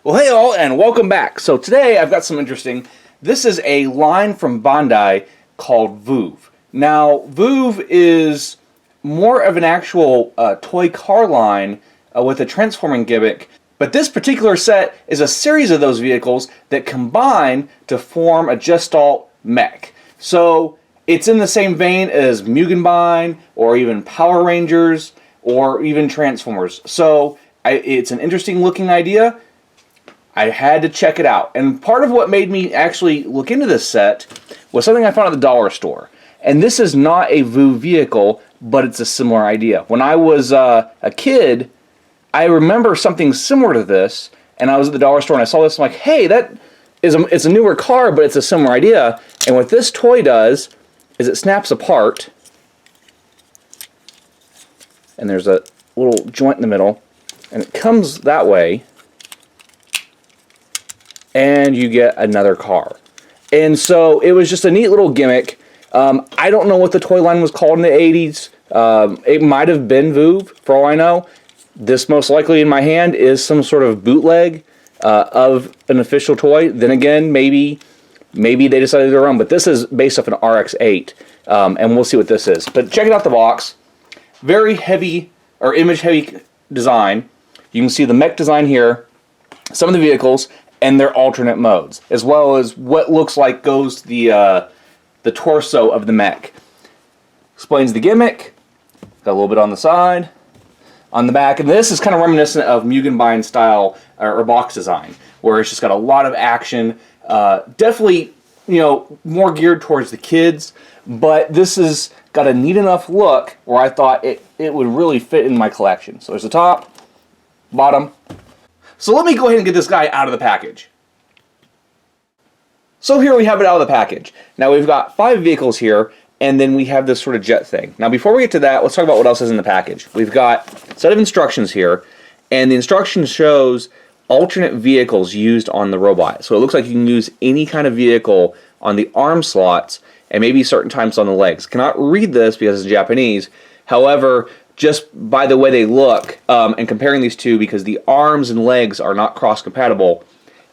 Well, hey all, and welcome back. So today I've got some interesting. This is a line from Bandai called VooV. Now, VooV is more of an actual toy car line with a transforming gimmick, but this particular set is a series of those vehicles that combine to form a Gestalt mech. So it's in the same vein as Mugenbein, or even Power Rangers, or even Transformers. So it's an interesting looking idea. I had to check it out. And part of what made me actually look into this set was something I found at the dollar store. And this is not a VooV vehicle, but it's a similar idea. When I was a kid, I remember something similar to this, and I was at the dollar store and I saw this, and I'm like, hey, it's a newer car, but it's a similar idea. And what this toy does is it snaps apart, and there's a little joint in the middle, and it comes that way, and you get another car. And so it was just a neat little gimmick. I don't know what the toy line was called in the 80s. It might have been VooV, for all I know. This most likely in my hand is some sort of bootleg of an official toy. Then again, maybe they decided their own, but this is based off an RX-8, and we'll see what this is. But check it out the box. Very heavy, or image-heavy design. You can see the mech design here, some of the vehicles, and their alternate modes, as well as what looks like goes to the torso of the mech. Explains the gimmick. Got a little bit on the side, on the back, and this is kind of reminiscent of Mugenbein style or box design, where it's just got a lot of action. Definitely, more geared towards the kids, but this has got a neat enough look where I thought it would really fit in my collection. So there's the top, bottom. So let me go ahead and get this guy out of the package. So here we have it out of the package. Now we've got 5 vehicles here, and then we have this sort of jet thing. Now before we get to that, let's talk about what else is in the package. We've got a set of instructions here, and the instructions shows alternate vehicles used on the robot. So it looks like you can use any kind of vehicle on the arm slots, and maybe certain times on the legs. Cannot read this because it's Japanese. However, just by the way they look, and comparing these two, because the arms and legs are not cross-compatible,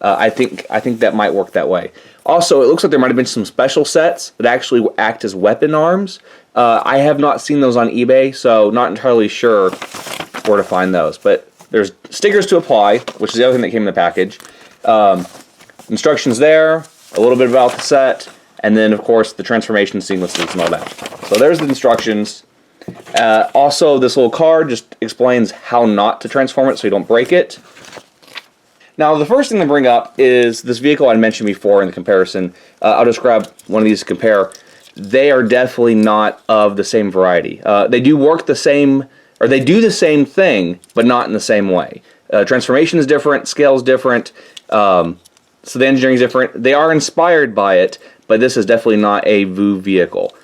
I think that might work that way. Also, it looks like there might have been some special sets that actually act as weapon arms. I have not seen those on eBay, so not entirely sure where to find those. But there's stickers to apply, which is the other thing that came in the package. Instructions there, a little bit about the set, and then, of course, the transformation sequences and all that. So there's the instructions. Also, this little card just explains how not to transform it so you don't break it. Now, the first thing to bring up is this vehicle I mentioned before in the comparison. I'll just grab one of these to compare. They are definitely not of the same variety. They do work the same, or they do the same thing, but not in the same way. Transformation is different, scale is different, so the engineering is different. They are inspired by it, but this is definitely not a VooV vehicle.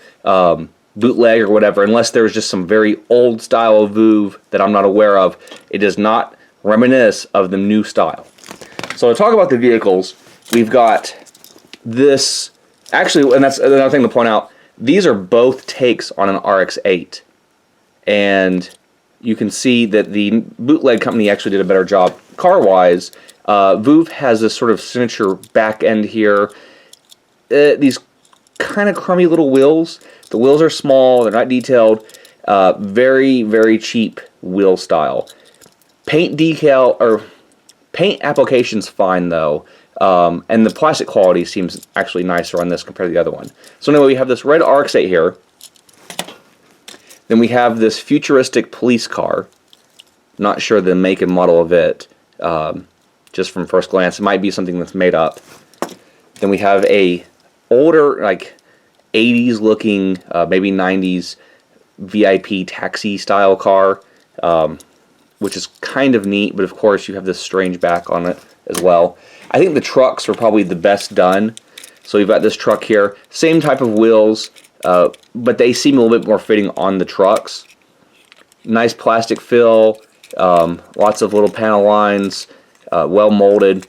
Bootleg or whatever, unless there's just some very old style of VooV that I'm not aware of. It does not reminisce of the new style. So to talk about the vehicles, we've got this, actually, and that's another thing to point out, these are both takes on an RX-8. And you can see that the bootleg company actually did a better job car-wise. VooV has this sort of signature back end here. These kind of crummy little wheels. The wheels are small, they're not detailed. Very, very cheap wheel style. Paint decal, or paint application's fine though. And the plastic quality seems actually nicer on this compared to the other one. So anyway, we have this red RX-8 here. Then we have this futuristic police car. Not sure the make and model of it. Just from first glance, it might be something that's made up. Then we have a older, like 80s looking, maybe 90s VIP taxi style car, which is kind of neat, but of course you have this strange back on it as well. I think the trucks are probably the best done. So we've got this truck here, same type of wheels, but they seem a little bit more fitting on the trucks. Nice plastic fill, lots of little panel lines, well molded,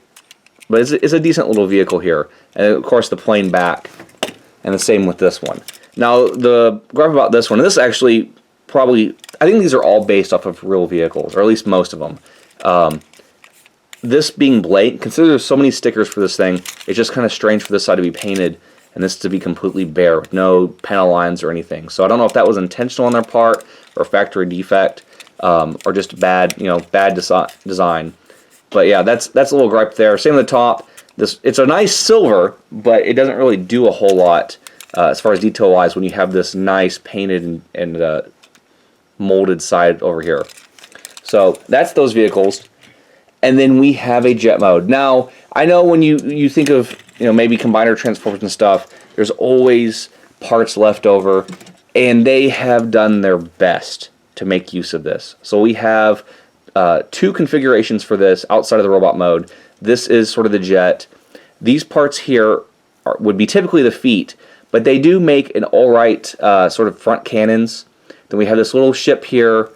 but it's a decent little vehicle here. And of course the plain back, and the same with this one. Now the gripe about this one, and this actually probably, I think these are all based off of real vehicles, or at least most of them. this being blank, consider there's so many stickers for this thing, it's just kind of strange for this side to be painted and this to be completely bare with no panel lines or anything. So I don't know if that was intentional on their part or factory defect, or just bad, bad design. But yeah, that's a little gripe there. Same with the top. It's a nice silver, but it doesn't really do a whole lot as far as detail wise when you have this nice painted and molded side over here. So that's those vehicles. And then we have a jet mode. Now, I know when you think of maybe combiner transformers and stuff, there's always parts left over, and they have done their best to make use of this. So we have 2 configurations for this outside of the robot mode. This is sort of the jet. These parts here would be typically the feet, but they do make an alright sort of front cannons. Then we have this little ship here,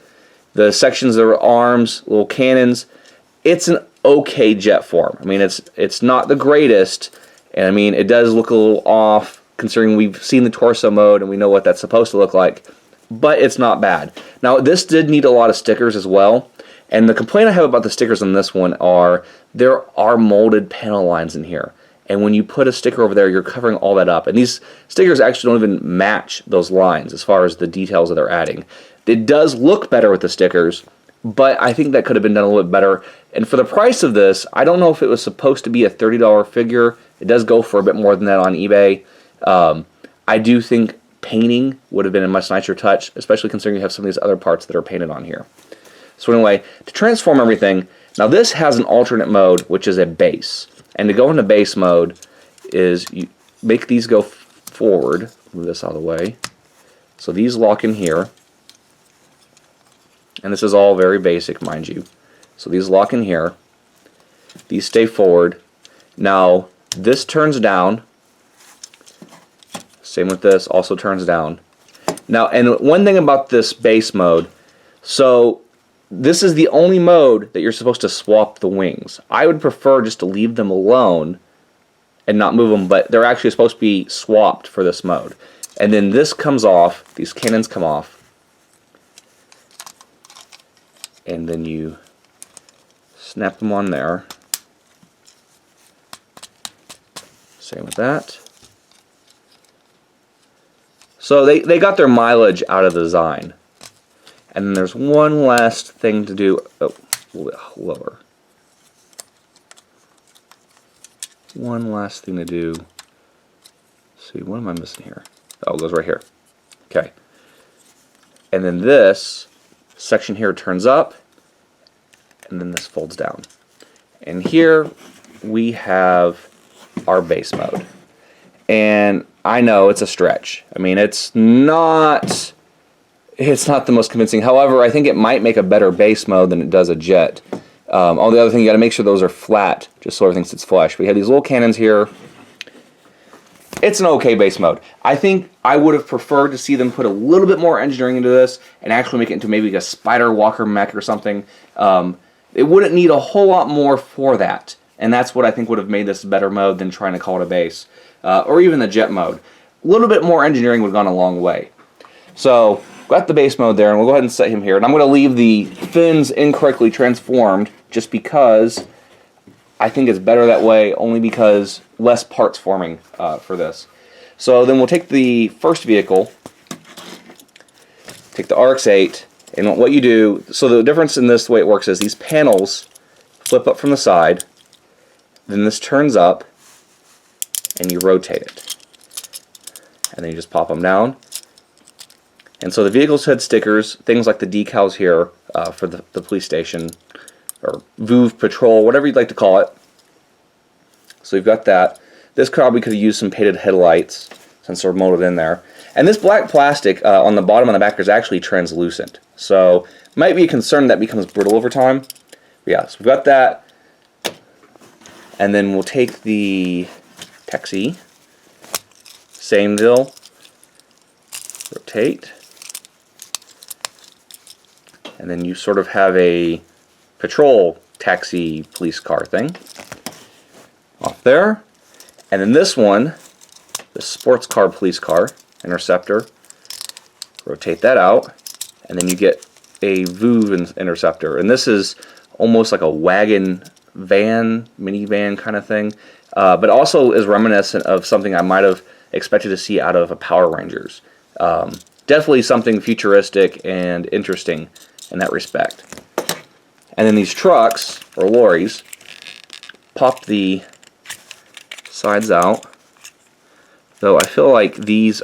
the sections that are arms, little cannons. It's an okay jet form. I mean, it's not the greatest, and I mean, it does look a little off considering we've seen the torso mode and we know what that's supposed to look like, but it's not bad. Now, this did need a lot of stickers as well, and the complaint I have about the stickers on this one are there are molded panel lines in here, and when you put a sticker over there, you're covering all that up, and these stickers actually don't even match those lines as far as the details that they're adding. It does look better with the stickers, but I think that could have been done a little bit better. And for the price of this, I don't know if it was supposed to be a $30 figure. It does go for a bit more than that on eBay. I do think painting would have been a much nicer touch, especially considering you have some of these other parts that are painted on here. So anyway, to transform everything, now this has an alternate mode, which is a base. And to go into base mode is you make these go forward. Move this out of the way. So these lock in here. And this is all very basic, mind you. So these lock in here. These stay forward. Now, this turns down. Same with this, also turns down. Now, and one thing about this base mode, so this is the only mode that you're supposed to swap the wings. I would prefer just to leave them alone and not move them, but they're actually supposed to be swapped for this mode. And then this comes off, these cannons come off, and then you snap them on there. Same with that. So they got their mileage out of the design. And then there's one last thing to do. Oh, a little bit lower. One last thing to do. Let's see, what am I missing here? Oh, it goes right here. Okay. And then this section here turns up, and then this folds down. And here we have our base mode. And I know it's a stretch. I mean, it's not the most convincing. However, I think it might make a better base mode than it does a jet. All the other thing, you got to make sure those are flat, just so everything sits flush. We have these little cannons here. It's an okay base mode. I think I would have preferred to see them put a little bit more engineering into this and actually make it into maybe a spider walker mech or something. It wouldn't need a whole lot more for that. And that's what I think would have made this a better mode than trying to call it a base. Or even the jet mode. A little bit more engineering would have gone a long way. So, got the base mode there, and we'll go ahead and set him here. And I'm going to leave the fins incorrectly transformed just because I think it's better that way, only because less parts forming for this. So then we'll take the first vehicle, take the RX-8, and what you do, so the difference in this, the way it works is these panels flip up from the side, then this turns up, and you rotate it. And then you just pop them down. And so the vehicles had stickers, things like the decals here for the police station, or VooV patrol, whatever you'd like to call it. So you've got that. This probably could have used some painted headlights since they're molded in there. And this black plastic on the bottom and the back is actually translucent. So might be a concern that becomes brittle over time. But yeah, so we've got that. And then we'll take the taxi. Same deal. Rotate. And then you sort of have a patrol taxi police car thing off there. And then this one, the sports car police car interceptor, rotate that out, and then you get a VooV interceptor. And this is almost like a wagon van, minivan kind of thing, but also is reminiscent of something I might have expected to see out of a Power Rangers. Definitely something futuristic and interesting in that respect. And then these trucks, or lorries, pop the sides out, though I feel like these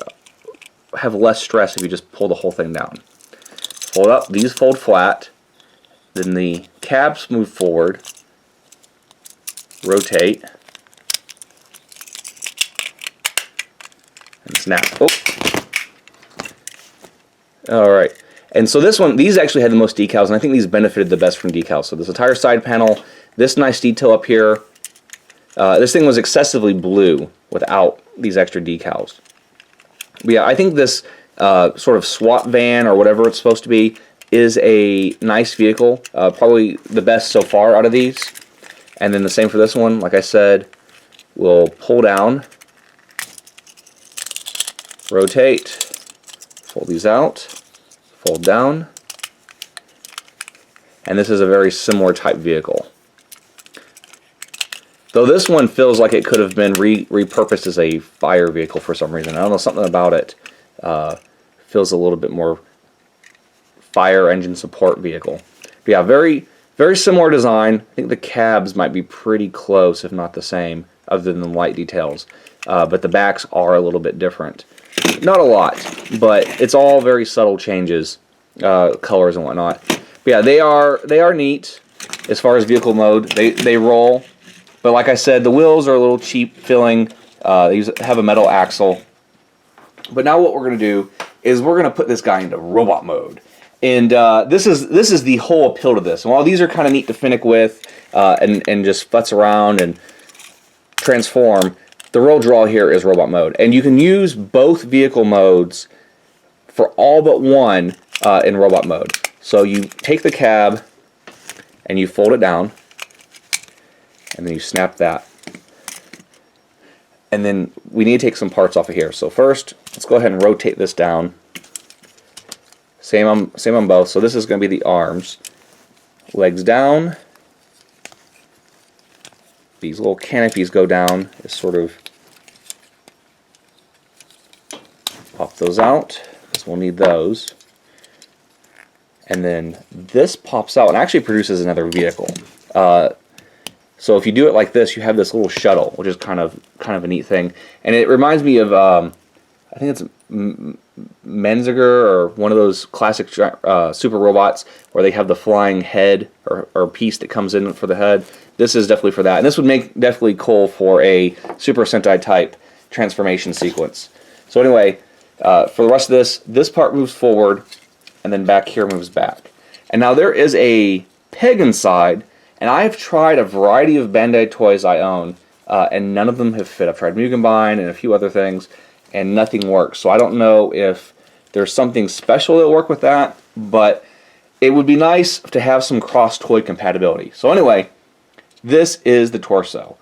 have less stress if you just pull the whole thing down. Fold up, these fold flat, then the cabs move forward, rotate, and snap. Oh. Alright, and so this one, these actually had the most decals, and I think these benefited the best from decals. So there's a tire side panel, this nice detail up here. This thing was excessively blue without these extra decals. But yeah, I think this sort of swap van, or whatever it's supposed to be, is a nice vehicle. Probably the best so far out of these. And then the same for this one. Like I said, we'll pull down, rotate, fold these out, fold down, and this is a very similar type vehicle. Though this one feels like it could have been repurposed as a fire vehicle for some reason. I don't know, something about it feels a little bit more fire engine support vehicle. But yeah, very, very similar design. I think the cabs might be pretty close, if not the same, other than the light details. But the backs are a little bit different. Not a lot, but it's all very subtle changes, colors and whatnot. But yeah, they are neat as far as vehicle mode. They roll. But like I said, the wheels are a little cheap filling. They have a metal axle. But now what we're going to do is we're going to put this guy into robot mode. And this is the whole appeal to this. And while these are kind of neat to finick with and just futz around and transform, the real draw here is robot mode. And you can use both vehicle modes for all but one in robot mode. So you take the cab and you fold it down. And then you snap that. And then we need to take some parts off of here. So first, let's go ahead and rotate this down. Same on both. So this is going to be the arms. Legs down. These little canopies go down. Just sort of pop those out, because we'll need those. And then this pops out and actually produces another vehicle. So if you do it like this, you have this little shuttle, which is kind of a neat thing. And it reminds me of, I think it's Menziger, or one of those classic super robots where they have the flying head or piece that comes in for the head. This is definitely for that. And this would make definitely cool for a Super Sentai type transformation sequence. So anyway, for the rest of this part moves forward, and then back here moves back. And now there is a peg inside. And I've tried a variety of Bandai toys I own, and none of them have fit. I've tried Mugenbein and a few other things, and nothing works. So I don't know if there's something special that will work with that, but it would be nice to have some cross-toy compatibility. So anyway, this is the torso.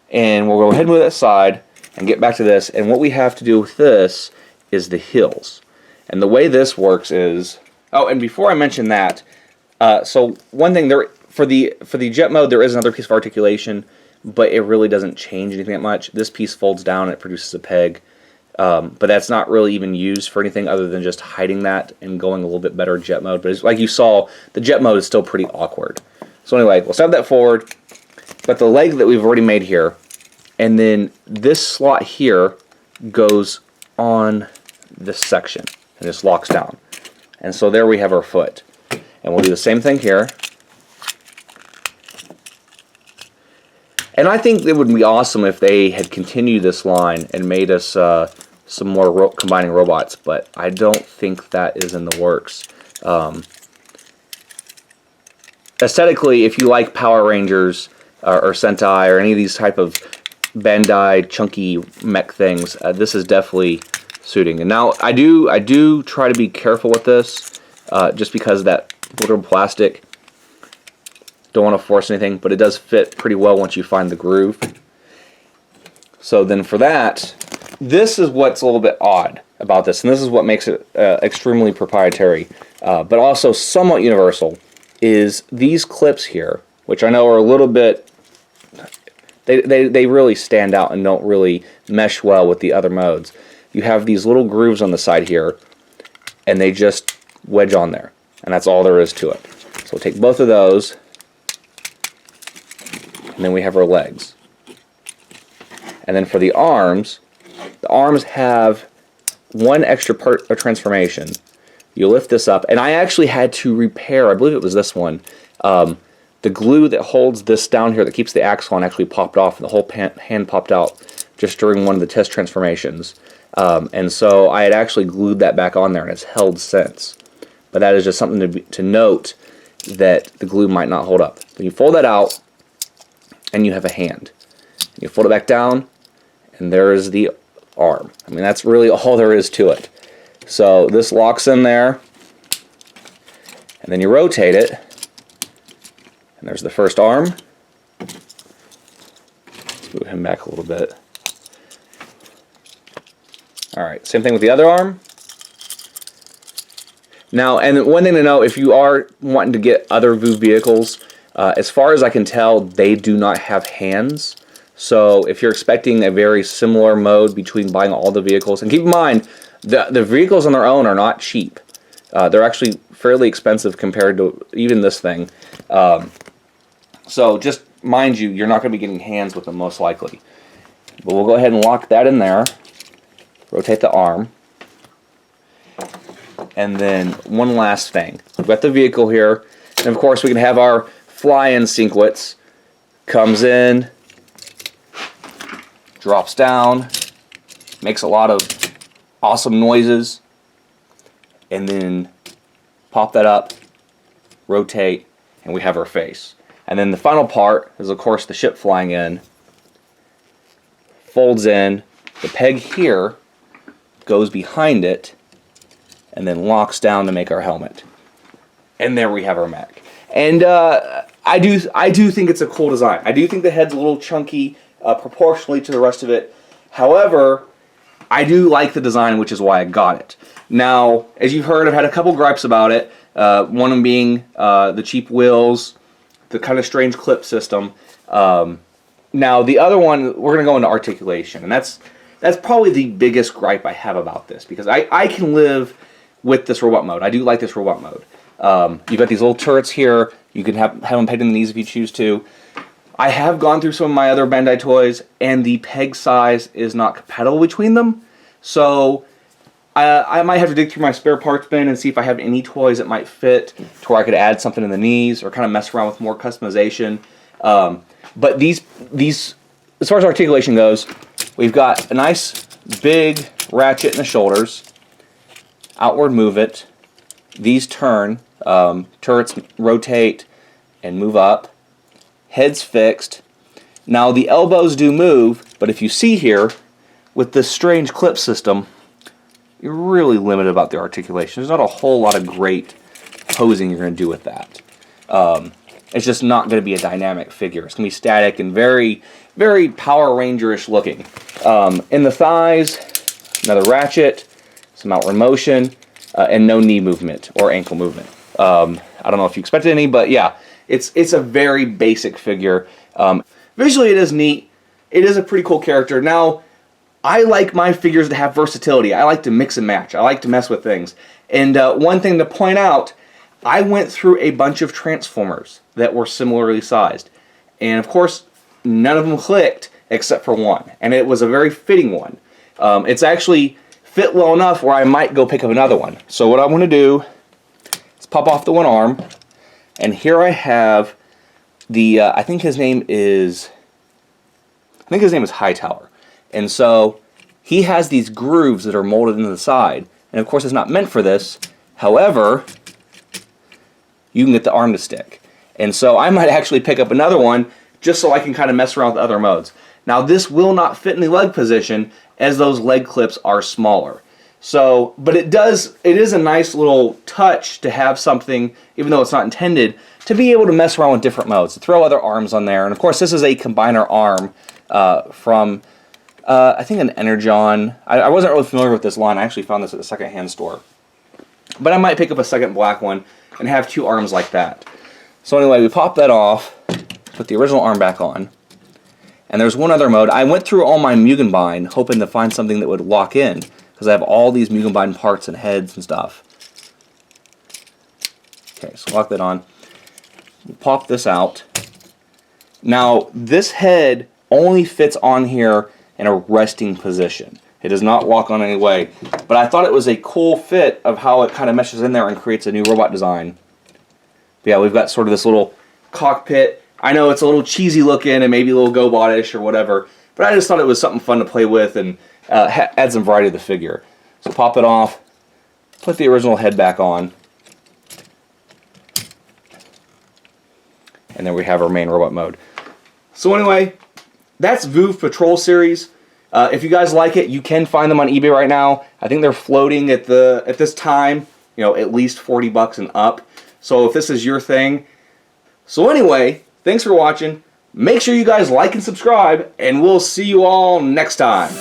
And we'll go ahead and move that aside and get back to this. And what we have to do with this is the heels. And the way this works is... Oh, and before I mention that, so one thing there... For the jet mode, there is another piece of articulation, but it really doesn't change anything that much. This piece folds down and it produces a peg, but that's not really even used for anything other than just hiding that and going a little bit better jet mode. But like you saw, the jet mode is still pretty awkward. So anyway, we'll step that forward. But the leg that we've already made here, and then this slot here goes on this section, and this locks down. And so there we have our foot. And we'll do the same thing here. And I think it would be awesome if they had continued this line and made us some more combining robots, but I don't think that is in the works. Aesthetically, if you like Power Rangers or Sentai or any of these type of Bandai chunky mech things, this is definitely suiting. And now I do try to be careful with this, just because of that little plastic. Don't want to force anything, but it does fit pretty well once you find the groove. So then for that, this is what's a little bit odd about this, and this is what makes it extremely proprietary, but also somewhat universal, is these clips here, which I know are a little bit They really stand out and don't really mesh well with the other modes. You have these little grooves on the side here, and they just wedge on there, and that's all there is to it. So we'll take both of those, and then we have our legs. And then for the arms have one extra part of transformation. You lift this up, and I actually had to repair, I believe it was this one, the glue that holds this down here that keeps the axle on actually popped off, and the whole hand popped out just during one of the test transformations. And so I had actually glued that back on there, and it's held since. But that is just something to note, that the glue might not hold up. But you fold that out, and you have a hand. You fold it back down, and there is the arm. I mean, that's really all there is to it. So this locks in there, and then you rotate it, and there's the first arm. Let's move him back a little bit. Alright, same thing with the other arm. Now, and one thing to know, if you are wanting to get other VooV vehicles, as far as I can tell, they do not have hands. So if you're expecting a very similar mode between buying all the vehicles, and keep in mind, the vehicles on their own are not cheap. They're actually fairly expensive compared to even this thing. So just mind you, you're not going to be getting hands with them most likely. But we'll go ahead and lock that in there. Rotate the arm. And then one last thing. We've got the vehicle here. And of course we can have our fly-in sequence. Comes in, drops down, makes a lot of awesome noises, and then pop that up, rotate, and we have our face. And then the final part is of course the ship flying in, folds in, the peg here goes behind it, and then locks down to make our helmet. And there we have our mech. And I do think it's a cool design. I do think the head's a little chunky proportionally to the rest of it. However, I do like the design, which is why I got it. Now, as you've heard, I've had a couple gripes about it. One of them being the cheap wheels, the kind of strange clip system. Now, the other one, we're going to go into articulation, and that's probably the biggest gripe I have about this, because I can live with this robot mode. I do like this robot mode. You've got these little turrets here. You can have them pegged in the knees if you choose to. I have gone through some of my other Bandai toys, and the peg size is not compatible between them. So I might have to dig through my spare parts bin and see if I have any toys that might fit to where I could add something in the knees or kind of mess around with more customization. But these, as far as articulation goes, we've got a nice big ratchet in the shoulders. Outward move it. These turn. Turrets rotate and move up. Head's fixed. Now the elbows do move, but if you see here, with this strange clip system, you're really limited about the articulation. There's not a whole lot of great posing you're going to do with that. It's just not going to be a dynamic figure. It's going to be static and very, very Power Ranger-ish looking. In the thighs, another ratchet, some outward motion, and no knee movement or ankle movement. I don't know if you expected any, but yeah, it's a very basic figure. Visually, it is neat. It is a pretty cool character. Now, I like my figures to have versatility. I like to mix and match. I like to mess with things. And one thing to point out, I went through a bunch of Transformers that were similarly sized. And of course, none of them clicked except for one. And it was a very fitting one. It's actually fit well enough where I might go pick up another one. So what I want to do is pop off the one arm. And here I have the, I think his name is Hightower. And so he has these grooves that are molded into the side. And of course it's not meant for this. However, you can get the arm to stick. And so I might actually pick up another one just so I can kind of mess around with other modes. Now this will not fit in the leg position as those leg clips are smaller. So, but it is a nice little touch to have something, even though it's not intended, to be able to mess around with different modes, to throw other arms on there. And of course this is a combiner arm from I think an Energon. I wasn't really familiar with this line. I actually found this at the secondhand store. But I might pick up a second black one and have two arms like that. So anyway, we pop that off, put the original arm back on, And there's one other mode. I went through all my Mugenbein hoping to find something that would lock in, because I have all these Mugenbein parts and heads and stuff. Okay, so lock that on. We'll pop this out. Now, this head only fits on here in a resting position. It does not lock on any way. But I thought it was a cool fit of how it kind of meshes in there and creates a new robot design. But yeah, we've got sort of this little cockpit. I know it's a little cheesy looking and maybe a little GoBot-ish or whatever, but I just thought it was something fun to play with and add some variety to the figure. So pop it off, put the original head back on, and then we have our main robot mode. So anyway, that's VooV Patrol Series. If you guys like it, you can find them on eBay right now. I think they're floating at this time, you know, at least 40 bucks and up. So if this is your thing. So anyway, thanks for watching. Make sure you guys like and subscribe, and we'll see you all next time.